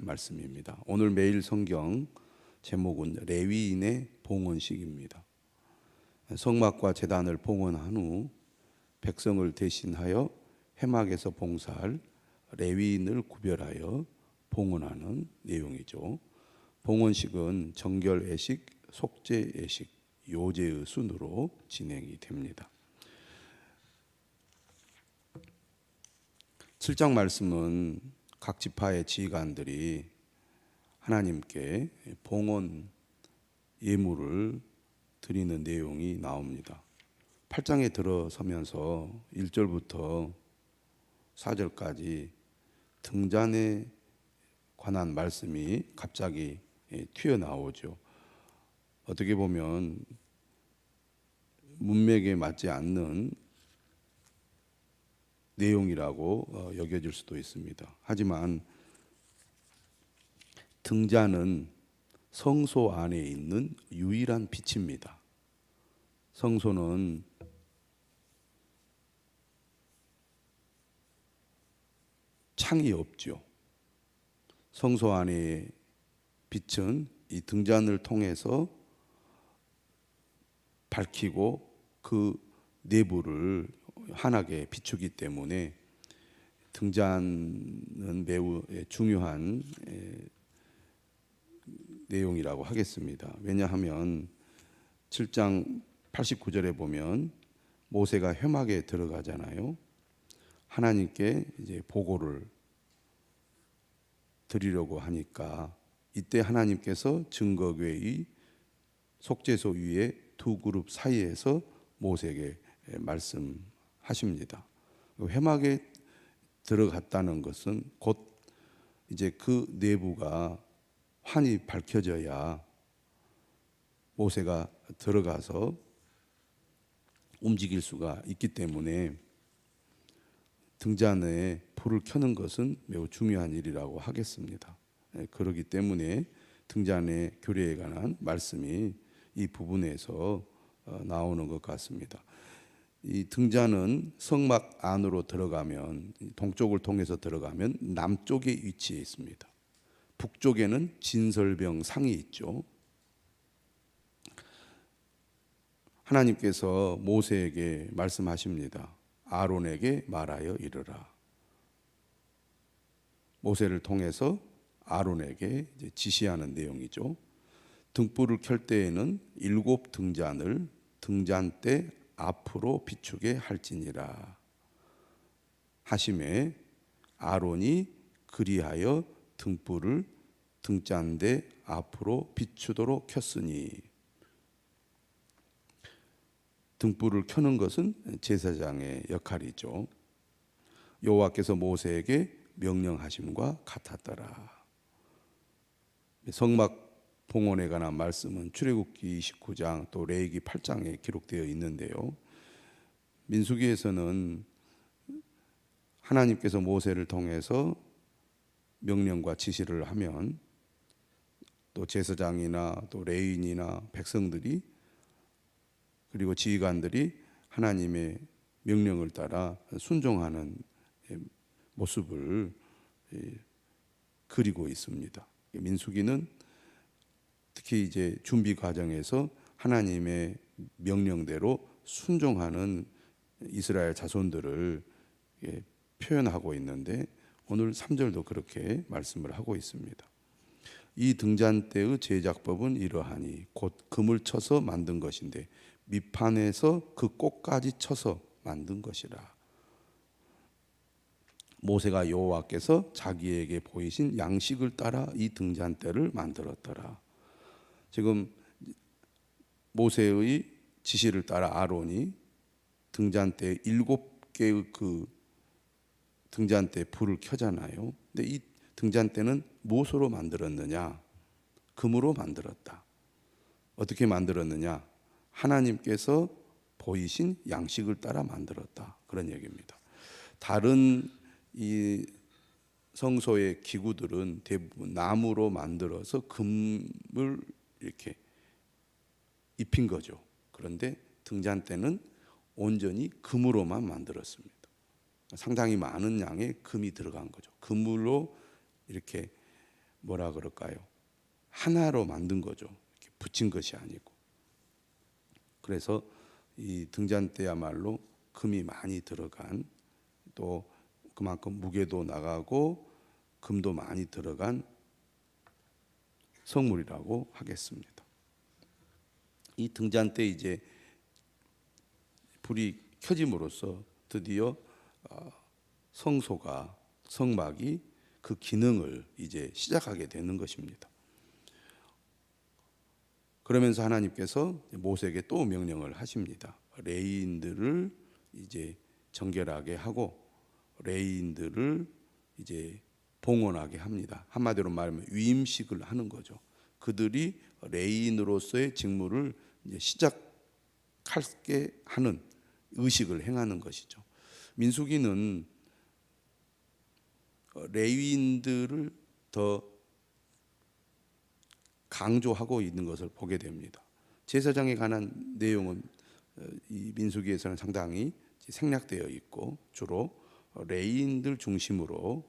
말씀입니다. 오늘 매일 성경 제목은 레위인의 봉헌식입니다. 성막과 제단을 봉헌한 후 백성을 대신하여 회막에서 봉사할 레위인을 구별하여 봉헌하는 내용이죠. 봉헌식은 정결 예식, 속죄 예식, 요제의 순으로 진행이 됩니다. 7장 말씀은 각 지파의 지휘관들이 하나님께 봉헌 예물을 드리는 내용이 나옵니다. 8장에 들어서면서 1절부터 4절까지 등잔에 관한 말씀이 갑자기 튀어나오죠. 어떻게 보면 문맥에 맞지 않는 내용이라고 여겨질 수도 있습니다. 하지만 등잔은 성소 안에 있는 유일한 빛입니다. 성소는 창이 없죠. 성소 안의 빛은 이 등잔을 통해서 밝히고 그 내부를 환하게 비추기 때문에 등잔은 매우 중요한 내용이라고 하겠습니다. 왜냐하면 7장 89절에 보면 모세가 회막에 들어가잖아요. 하나님께 이제 보고를 드리려고 하니까 이때 하나님께서 증거궤의 속죄소 위에 두 그룹 사이에서 모세에게 말씀하십니다. 회막에 들어갔다는 것은 곧 이제 그 내부가 환히 밝혀져야 모세가 들어가서 움직일 수가 있기 때문에 등잔에 불을 켜는 것은 매우 중요한 일이라고 하겠습니다. 그렇기 때문에 등잔의 규례에 관한 말씀이 이 부분에서 나오는 것 같습니다. 이 등잔은 성막 안으로 들어가면 동쪽을 통해서 들어가면 남쪽에 위치해 있습니다. 북쪽에는 진설병 상이 있죠. 하나님께서 모세에게 말씀하십니다. 아론에게 말하여 이르라. 모세를 통해서 아론에게 지시하는 내용이죠. 등불을 켤 때에는 7 등잔을 등잔대 앞으로 비추게 할지니라 하심에 아론이 그리하여 등불을 등잔대 앞으로 비추도록 켰으니, 등불을 켜는 것은 제사장의 역할이죠. 여호와께서 모세에게 명령하심과 같았더라. 성막 봉헌에 관한 말씀은 출애굽기 29장 또 레위기 8장에 기록되어 있는데요. 민수기에서는 하나님께서 모세를 통해서 명령과 지시를 하면 또 제사장이나 또 레위인이나 백성들이 그리고 지휘관들이 하나님의 명령을 따라 순종하는 모습을 그리고 있습니다. 민수기는 특히 이제 준비 과정에서 하나님의 명령대로 순종하는 이스라엘 자손들을 표현하고 있는데 오늘 3절도 그렇게 말씀을 하고 있습니다. 이 등잔대의 제작법은 이러하니 곧 금을 쳐서 만든 것인데 밑판에서 그 꼭까지 쳐서 만든 것이라. 모세가 여호와께서 자기에게 보이신 양식을 따라 이 등잔대를 만들었더라. 지금 모세의 지시를 따라 아론이 등잔대 7개의 그 등잔대 불을 켜잖아요. 근데 이 등잔대는 무엇으로 만들었느냐? 금으로 만들었다. 어떻게 만들었느냐? 하나님께서 보이신 양식을 따라 만들었다. 그런 얘기입니다. 다른 이 성소의 기구들은 대부분 나무로 만들어서 금을 이렇게 입힌 거죠. 그런데 등잔대는 온전히 금으로만 만들었습니다. 상당히 많은 양의 금이 들어간 거죠. 금으로 이렇게 뭐라 그럴까요? 하나로 만든 거죠. 이렇게 붙인 것이 아니고. 그래서 이 등잔대야말로 금이 많이 들어간, 또 그만큼 무게도 나가고 금도 많이 들어간 성물이라고 하겠습니다. 이 등잔대 이제 불이 켜짐으로써 드디어 성소가, 성막이 그 기능을 이제 시작하게 되는 것입니다. 그러면서 하나님께서 모세에게 또 명령을 하십니다. 레위인들을 이제 정결하게 하고 레위인들을 이제 봉헌하게 합니다. 한마디로 말하면 위임식을 하는 거죠. 그들이 레위인으로서의 직무를 이제 시작하게 하는 의식을 행하는 것이죠. 민수기는 레위인들을 더 강조하고 있는 것을 보게 됩니다. 제사장에 관한 내용은 이 민수기에서는 상당히 생략되어 있고 주로 레위인들 중심으로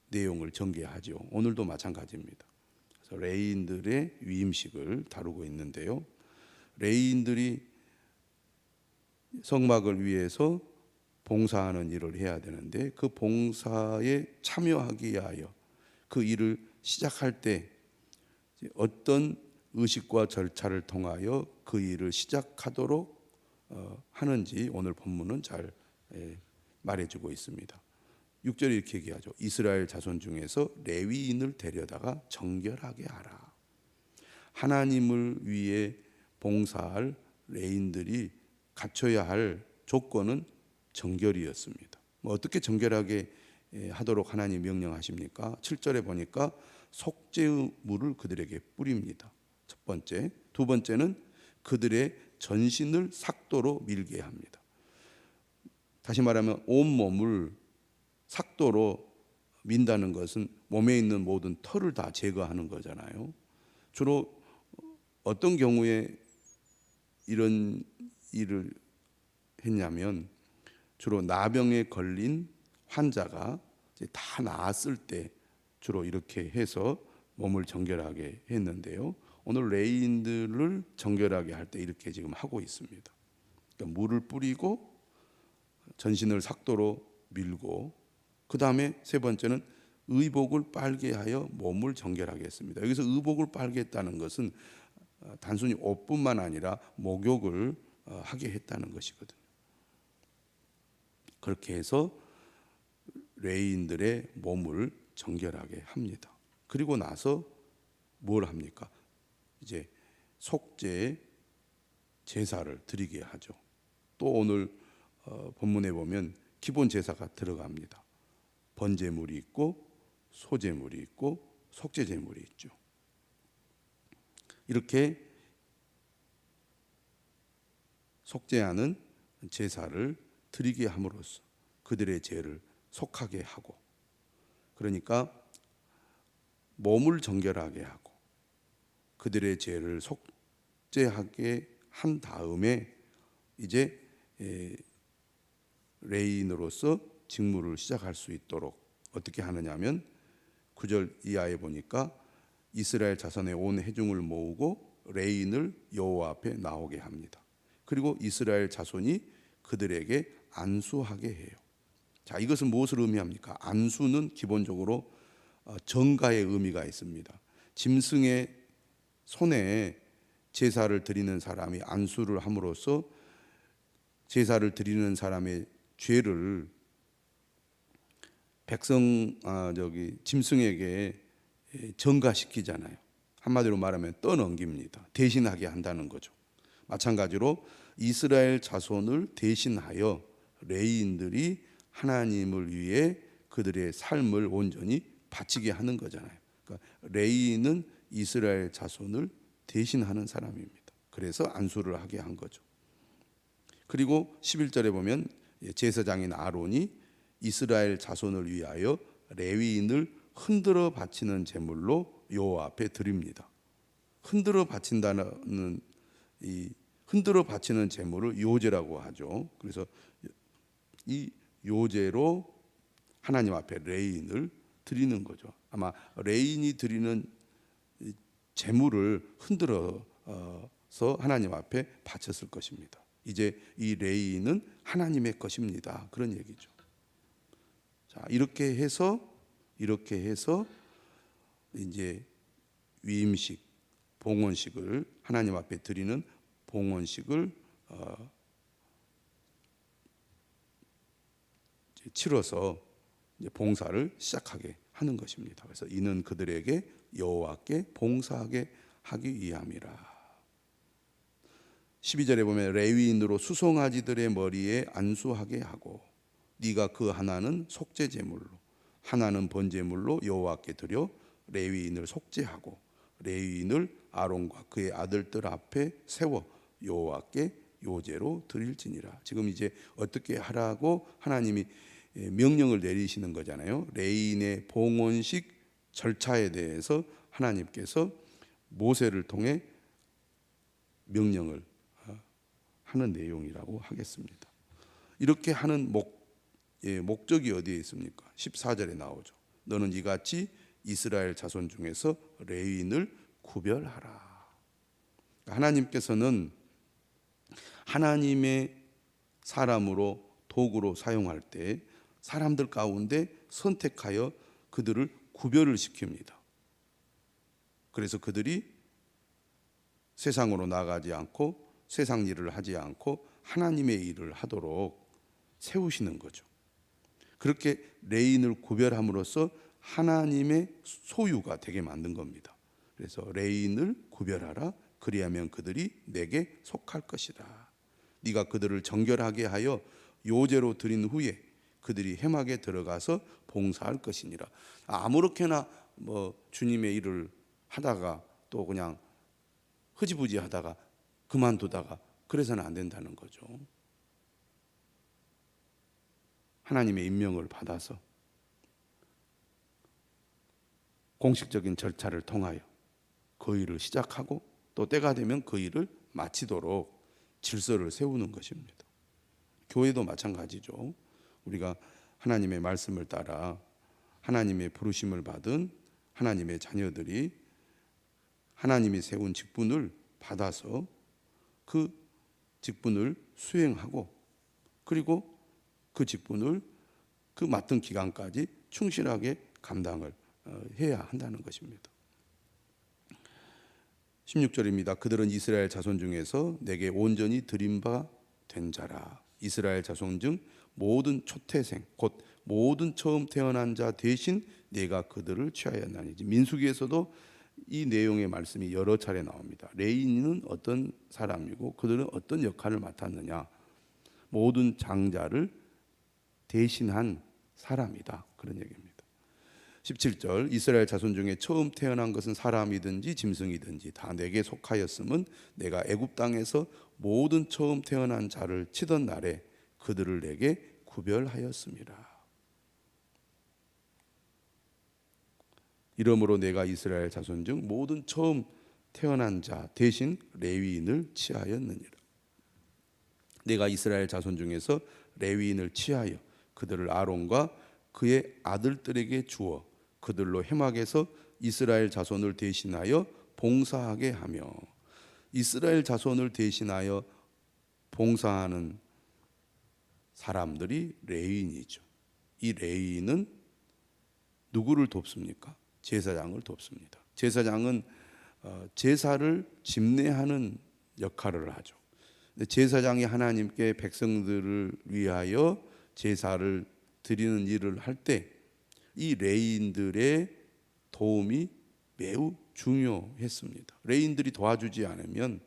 내용을 전개하죠. 오늘도 마찬가지입니다. 그래서 레위인들의 위임식을 다루고 있는데요. 레위인들이 성막을 위해서 봉사하는 일을 해야 되는데 그 봉사에 참여하기 위하여 그 일을 시작할 때 어떤 의식과 절차를 통하여 그 일을 시작하도록 하는지 오늘 본문은 잘 말해주고 있습니다. 6절에 이렇게 얘기하죠. 이스라엘 자손 중에서 레위인을 데려다가 정결하게 하라. 하나님을 위해 봉사할 레위인들이 갖춰야 할 조건은 정결이었습니다. 어떻게 정결하게 하도록 하나님 명령하십니까? 7절에 보니까 속죄의 물을 그들에게 뿌립니다. 첫 번째. 두 번째는 그들의 전신을 삭도로 밀게 합니다. 다시 말하면 온몸을 삭도로 민다는 것은 몸에 있는 모든 털을 다 제거하는 거잖아요. 주로 어떤 경우에 이런 일을 했냐면 주로 나병에 걸린 환자가 이제 다 나았을 때 주로 이렇게 해서 몸을 정결하게 했는데요. 오늘 레위인들을 정결하게 할 때 이렇게 지금 하고 있습니다. 그러니까 물을 뿌리고 전신을 삭도로 밀고 그 다음에 세 번째는 의복을 빨게 하여 몸을 정결하게 했습니다. 여기서 의복을 빨게 했다는 것은 단순히 옷뿐만 아니라 목욕을 하게 했다는 것이거든요. 그렇게 해서 레위인들의 몸을 정결하게 합니다. 그리고 나서 뭘 합니까? 이제 속죄 제사를 드리게 하죠. 또 오늘 본문에 보면 기본 제사가 들어갑니다. 번제물이 있고 소제물이 있고 속죄제물이 있죠. 이렇게 속죄하는 제사를 드리게 함으로써 그들의 죄를 속하게 하고, 그러니까 몸을 정결하게 하고 그들의 죄를 속죄하게 한 다음에 이제 레위인으로서 직무를 시작할 수 있도록 어떻게 하느냐면 9절 이하에 보니까 이스라엘 자손의 온 회중을 모으고 레위인을 여호와 앞에 나오게 합니다. 그리고 이스라엘 자손이 그들에게 안수하게 해요. 자, 이것은 무엇을 의미합니까? 안수는 기본적으로 정가의 의미가 있습니다. 짐승의 손에 제사를 드리는 사람이 안수를 함으로써 제사를 드리는 사람의 죄를 짐승에게 전가시키잖아요. 한마디로 말하면 떠넘깁니다. 대신하게 한다는 거죠. 마찬가지로 이스라엘 자손을 대신하여 레위인들이 하나님을 위해 그들의 삶을 온전히 바치게 하는 거잖아요. 그러니까 레위인은 이스라엘 자손을 대신하는 사람입니다. 그래서 안수를 하게 한 거죠. 그리고 11절에 보면 제사장인 아론이 이스라엘 자손을 위하여 레위인을 흔들어 바치는 제물로 여호와 앞에 드립니다. 흔들어 바친다는 이 흔들어 바치는 제물을 요제라고 하죠. 그래서 이 요제로 하나님 앞에 레위인을 드리는 거죠. 아마 레인이 드리는 제물을 흔들어서 하나님 앞에 바쳤을 것입니다. 이제 이 레인은 하나님의 것입니다. 그런 얘기죠. 자, 이렇게 해서 이제 위임식, 봉헌식을 하나님 앞에 드리는 봉헌식을 치러서 이제 봉사를 시작하게 하는 것입니다. 그래서 이는 그들에게 여호와께 봉사하게 하기 위함이라. 12절에 보면 레위인으로 수송아지들의 머리에 안수하게 하고 네가 그 하나는 속죄 제물로 하나는 번제물로 여호와께 드려 레위인을 속죄하고 레위인을 아론과 그의 아들들 앞에 세워 여호와께 요제로 드릴지니라. 지금 이제 어떻게 하라고 하나님이 명령을 내리시는 거잖아요. 레위인의 봉헌식 절차에 대해서 하나님께서 모세를 통해 명령을 하는 내용이라고 하겠습니다. 이렇게 하는 목적이 어디에 있습니까? 14절에 나오죠. 너는 이같이 이스라엘 자손 중에서 레위인을 구별하라. 하나님께서는 하나님의 사람으로 도구로 사용할 때 사람들 가운데 선택하여 그들을 구별을 시킵니다. 그래서 그들이 세상으로 나가지 않고 세상 일을 하지 않고 하나님의 일을 하도록 세우시는 거죠. 그렇게 레인을 구별함으로써 하나님의 소유가 되게 만든 겁니다. 그래서 레인을 구별하라. 그리하면 그들이 내게 속할 것이다. 네가 그들을 정결하게 하여 요제로 드린 후에 그들이 회막에 들어가서 봉사할 것이니라. 아무렇게나 주님의 일을 하다가 또 그냥 흐지부지 하다가 그만두다가 그래서는 안 된다는 거죠. 하나님의 임명을 받아서 공식적인 절차를 통하여 그 일을 시작하고 또 때가 되면 그 일을 마치도록 질서를 세우는 것입니다. 교회도 마찬가지죠. 우리가 하나님의 말씀을 따라 하나님의 부르심을 받은 하나님의 자녀들이 하나님이 세운 직분을 받아서 그 직분을 수행하고 그리고 그 직분을 그 맡은 기간까지 충실하게 감당을 해야 한다는 것입니다. 16절입니다. 그들은 이스라엘 자손 중에서 내게 온전히 드린 바 된 자라. 이스라엘 자손 중 모든 초태생 곧 모든 처음 태어난 자 대신 내가 그들을 취하였나니. 민수기에서도 이 내용의 말씀이 여러 차례 나옵니다. 레위인은 어떤 사람이고 그들은 어떤 역할을 맡았느냐. 모든 장자를 대신한 사람이다. 그런 얘기입니다. 17절 이스라엘 자손 중에 처음 태어난 것은 사람이든지 짐승이든지 다 내게 속하였음은 내가 애굽 땅에서 모든 처음 태어난 자를 치던 날에 그들을 내게 구별하였습니다. 이러므로 내가 이스라엘 자손 중 모든 처음 태어난 자 대신 레위인을 취하였느니라. 내가 이스라엘 자손 중에서 레위인을 취하여 그들을 아론과 그의 아들들에게 주어 그들로 회막에서 이스라엘 자손을 대신하여 봉사하게 하며. 이스라엘 자손을 대신하여 봉사하는 사람들이 레위인이죠. 이 레위인은 누구를 돕습니까? 제사장을 돕습니다. 제사장은 제사를 집례하는 역할을 하죠. 제사장이 하나님께 백성들을 위하여 제사를 드리는 일을 할 때 이 레위인들의 도움이 매우 중요했습니다. 레위인들이 도와주지 않으면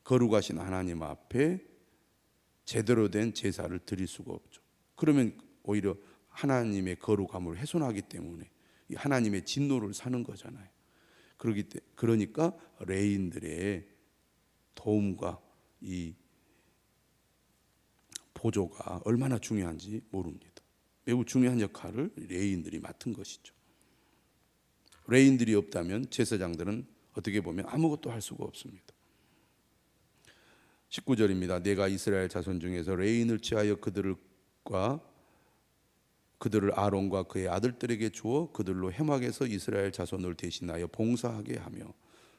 거룩하신 하나님 앞에 제대로 된 제사를 드릴 수가 없죠. 그러면 오히려 하나님의 거룩함을 훼손하기 때문에 하나님의 진노를 사는 거잖아요. 그러니까 레위인들의 도움과 이 보조가 얼마나 중요한지 모릅니다. 매우 중요한 역할을 레위인들이 맡은 것이죠. 레위인들이 없다면 제사장들은 어떻게 보면 아무것도 할 수가 없습니다. 19절입니다. 내가 이스라엘 자손 중에서 레위인을 취하여 그들과 그들을 아론과 그의 아들들에게 주어 그들로 해막에서 이스라엘 자손을 대신하여 봉사하게 하며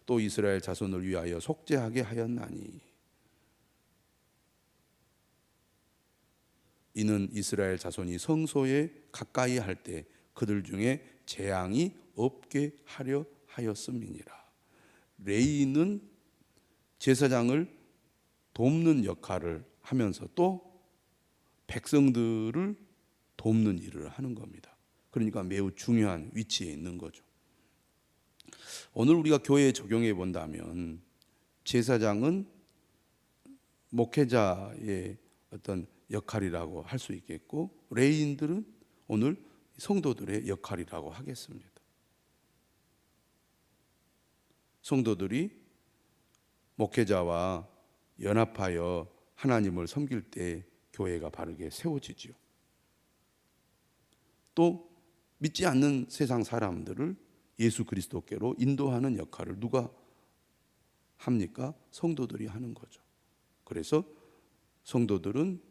또 이스라엘 자손을 위하여 속죄하게 하였나니 이는 이스라엘 자손이 성소에 가까이 할 때 그들 중에 재앙이 없게 하려 하였음이니라. 레위인은 제사장을 돕는 역할을 하면서 또 백성들을 돕는 일을 하는 겁니다. 그러니까 매우 중요한 위치에 있는 거죠. 오늘 우리가 교회에 적용해 본다면 제사장은 목회자의 어떤 역할이라고 할 수 있겠고, 레위인들은 오늘 성도들의 역할이라고 하겠습니다. 성도들이 목회자와 연합하여 하나님을 섬길 때 교회가 바르게 세워지지요. 또 믿지 않는 세상 사람들을 예수 그리스도께로 인도하는 역할을 누가 합니까? 성도들이 하는 거죠. 그래서 성도들은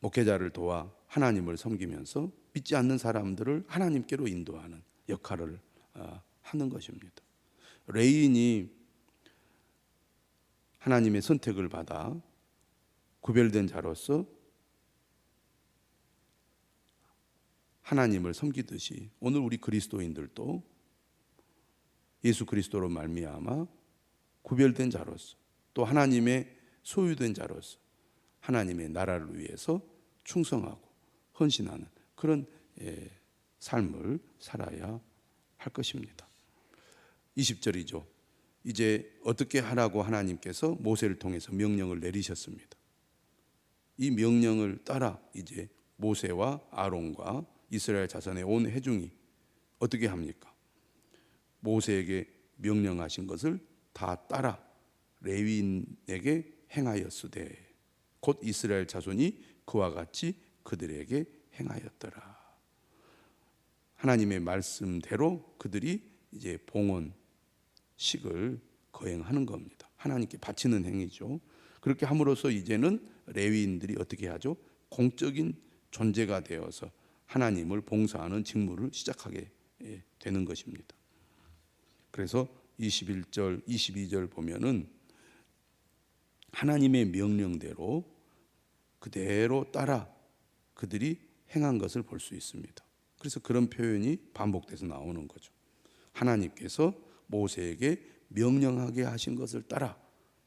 목회자를 도와 하나님을 섬기면서 믿지 않는 사람들을 하나님께로 인도하는 역할을 하는 것입니다. 레위인이 하나님의 선택을 받아 구별된 자로서 하나님을 섬기듯이 오늘 우리 그리스도인들도 예수 그리스도로 말미암아 구별된 자로서 또 하나님의 소유된 자로서 하나님의 나라를 위해서 충성하고 헌신하는 그런 삶을 살아야 할 것입니다. 20절이죠. 이제 어떻게 하라고 하나님께서 모세를 통해서 명령을 내리셨습니다. 이 명령을 따라 이제 모세와 아론과 이스라엘 자손의 온 회중이 어떻게 합니까? 모세에게 명령하신 것을 다 따라 레위인에게 행하였으되 곧 이스라엘 자손이 그와 같이 그들에게 행하였더라. 하나님의 말씀대로 그들이 이제 봉헌식을 거행하는 겁니다. 하나님께 바치는 행위죠. 그렇게 함으로써 이제는 레위인들이 어떻게 하죠? 공적인 존재가 되어서 하나님을 봉사하는 직무를 시작하게 되는 것입니다. 그래서 21절, 22절 보면은 하나님의 명령대로 그대로 따라 그들이 행한 것을 볼 수 있습니다. 그래서 그런 표현이 반복돼서 나오는 거죠. 하나님께서 모세에게 명령하게 하신 것을 따라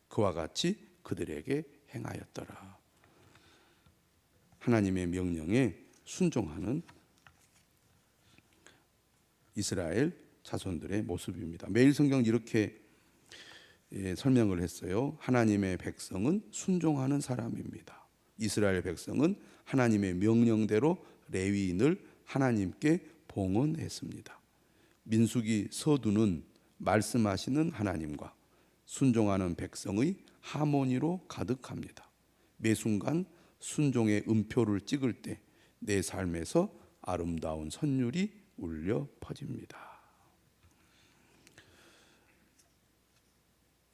그와 같이 그들에게 행하였더라. 하나님의 명령에 순종하는 이스라엘 자손들의 모습입니다. 매일 성경 이렇게 설명을 했어요. 하나님의 백성은 순종하는 사람입니다. 이스라엘 백성은 하나님의 명령대로 레위인을 하나님께 봉헌했습니다. 민수기 서두는 말씀하시는 하나님과 순종하는 백성의 하모니로 가득합니다. 매 순간 순종의 음표를 찍을 때 내 삶에서 아름다운 선율이 울려 퍼집니다.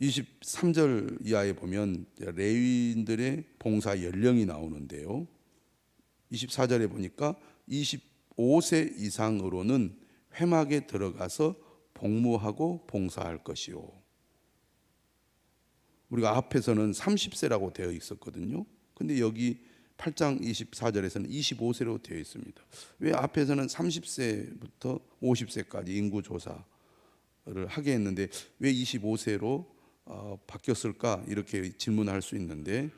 23절 이하에 보면 레위인들의 봉사 연령이 나오는데요. 24절에 보니까 25세 이상으로는 회막에 들어가서 복무하고 봉사할 것이요. 우리가 앞에서는 30세라고 되어 있었거든요. 근데 여기 8장 24절에서는 25세로 되어 있습니다. 왜 앞에서는 30세부터 50세까지 인구 조사를 하게 했는데 왜 25세로 바뀌었을까? 이렇게 질문할 수 있는데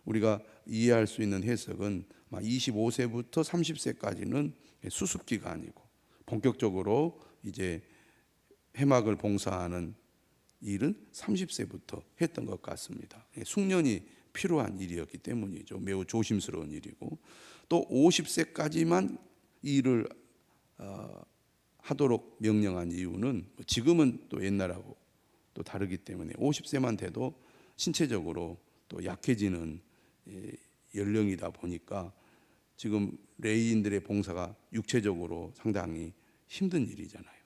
우리가 이해할 수 있는 해석은 25세부터 30세까지는 수습 기간이고 본격적으로 이제 회막을 봉사하는 일은 30세부터 했던 것 같습니다. 숙련이 필요한 일이었기 때문이죠. 매우 조심스러운 일이고 또 50세까지만 일을 하도록 명령한 이유는 지금은 또 옛날하고 또 다르기 때문에 50세만 돼도 신체적으로 또 약해지는 연령이다 보니까 지금 레위인들의 봉사가 육체적으로 상당히 힘든 일이잖아요.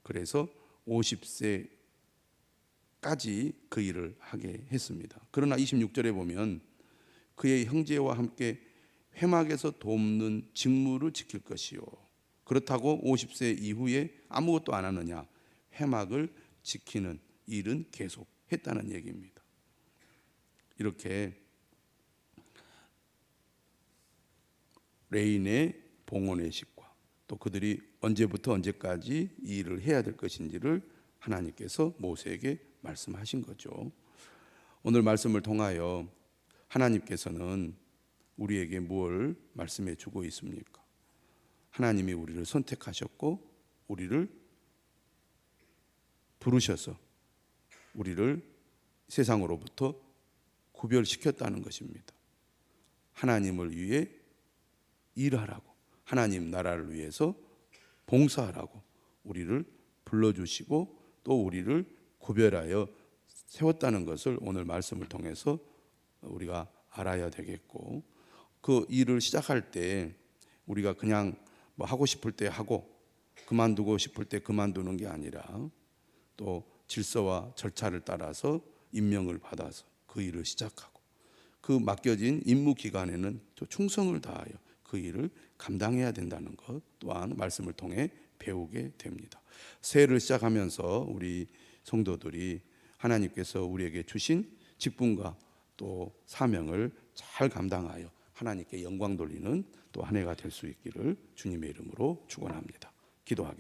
그래서 50세까지 그 일을 하게 했습니다. 그러나 26절에 보면 그의 형제와 함께 회막에서 돕는 직무를 지킬 것이요. 그렇다고 50세 이후에 아무것도 안 하느냐? 회막을 지키는 일은 계속 했다는 얘기입니다. 이렇게 레인의 봉헌의식과 또 그들이 언제부터 언제까지 이 일을 해야 될 것인지를 하나님께서 모세에게 말씀하신 거죠. 오늘 말씀을 통하여 하나님께서는 우리에게 뭘 말씀해 주고 있습니까? 하나님이 우리를 선택하셨고 우리를 부르셔서 우리를 세상으로부터 구별시켰다는 것입니다. 하나님을 위해 일하라고, 하나님 나라를 위해서 봉사하라고 우리를 불러주시고 또 우리를 구별하여 세웠다는 것을 오늘 말씀을 통해서 우리가 알아야 되겠고, 그 일을 시작할 때 우리가 그냥 뭐 하고 싶을 때 하고 그만두고 싶을 때 그만두는 게 아니라 또 질서와 절차를 따라서 임명을 받아서 그 일을 시작하고 그 맡겨진 임무 기간에는 또 충성을 다하여 그 일을 감당해야 된다는 것 또한 말씀을 통해 배우게 됩니다. 새해를 시작하면서 우리 성도들이 하나님께서 우리에게 주신 직분과 또 사명을 잘 감당하여 하나님께 영광 돌리는 또 한 해가 될 수 있기를 주님의 이름으로 축원합니다. 기도하겠습니다.